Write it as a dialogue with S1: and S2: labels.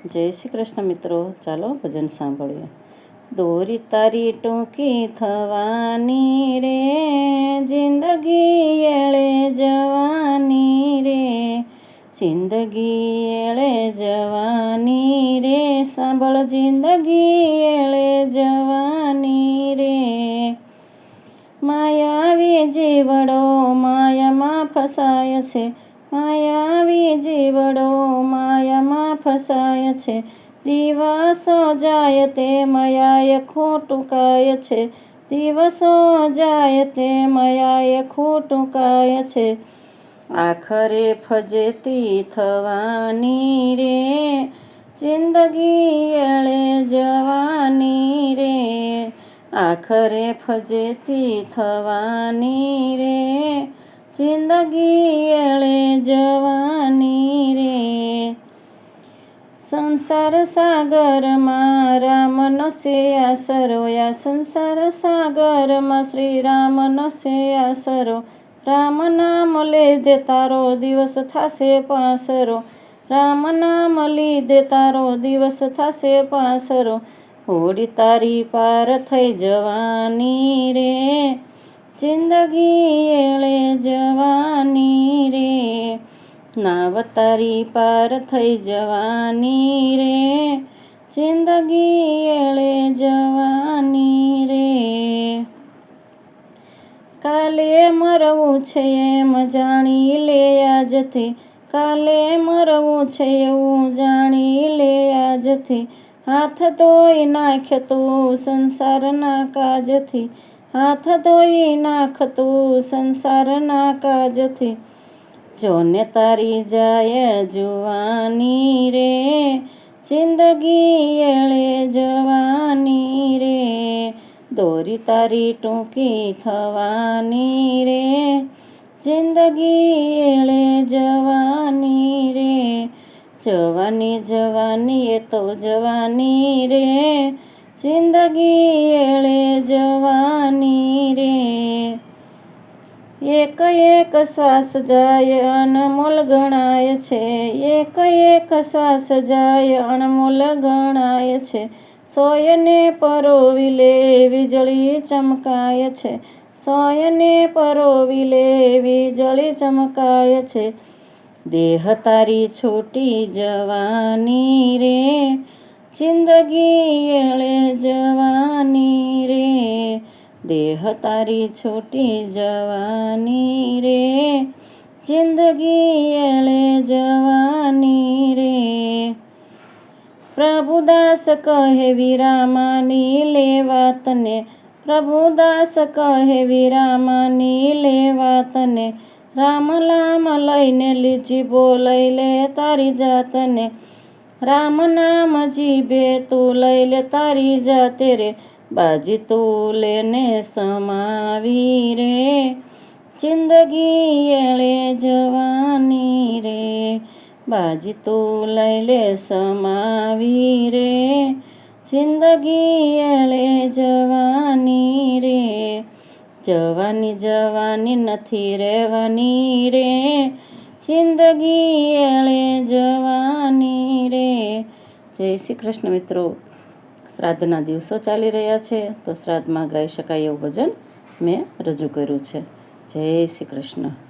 S1: જય શ્રી કૃષ્ણ મિત્રો, ચાલો ભજન સાંભળીએ. દોરી તારી ટૂંકી થવાની રે, જિંદગી એળે જવાની રે, જિંદગી એળે જવાની રે, સાંભળ જિંદગી એળે જવાની રે. માયાવી જીવડો માયામાં ફસાય છે, માયાવી જીવડો માયામાં ફસાય છે. દિવસો જાય તે મયાએ ખોટુકાય છે, દિવસો જાય તે મયાએ ખોટુકાય છે. આખરે ફજેતી થવાની રે, જિંદગી એળે જવાની રે, આખરે ફજેતી થવાની રે, જિંદગી એળે જવાની રે. સંસાર સાગરમાં રામનો છે આસરો, આ સંસાર સાગરમાં શ્રી રામનો છે આસરો. રામ નામ લીધે તારો દિવસ થશે પાસરો, રામ નામ લીધે તારો દિવસ થશે પાસરો. હોડી તારી પાર થઈ જવાની રે, જિંદગી એળે જવાની રે, નાવ તારી પાર થઈ જવાની રે, જિંદગી એળે જવાની રે. કાલે મરવું છે એમ જાણી લે આજથી, કાલે મરવું છે એવું જાણી લે આજથી. હાથ ધોઈ નાખ તું સંસારના કાજથી, હાથ ધોઈ નાખ તું સંસારના કાજથી. જોને તારી જાય જુવાની રે, જિંદગી એળે જવાની રે. દોરી તારી ટૂંકી થવાની રે, જિંદગી એળે જવાની રે. જવાની જવાની એ તો જવાની રે, જિંદગી એળે જવાની રે. એક એક શ્વાસ જાય અનમોલ ગણાય છે, એક એક શ્વાસ જાય અનમોલ ગણાય છે. સોયને પરોવી લે વીજળી ચમકાય છે, સોયને પરોવી લે વીજળી ચમકાય છે. દેહ તારી છૂટી જવાની રે, જિંદગી એળે જવાની રે, દેહ તારી છૂટી જવાની રે, જિંદગી એળે જવાની રે. પ્રભુદાસ કહે વીરામાની લે વાતને, પ્રભુદાસ કહે વીરામાની લે વાતને. રામ નામ લઈને જીભો લઈ લે તારી જાતને, રામ નામ જીભે તું લઈ લે તારી જાતે રે. બાજી તું લેને સમાવી રે, જિંદગી એળે જવાની રે. બાજી તું લઈ લે સમાવી રે, જિંદગી એળે જવાની રે. જવાની જવાની નથી રહેવાની રે, જિંદગી એળે જવાની રે. જય શ્રી કૃષ્ણ મિત્રો. શ્રાદ્ધના દિવસો ચાલી રહ્યા છે, તો શ્રાદ્ધમાં ગાઈ શકાય એવું ભજન મેં રજૂ કર્યું છે. જય શ્રી કૃષ્ણ.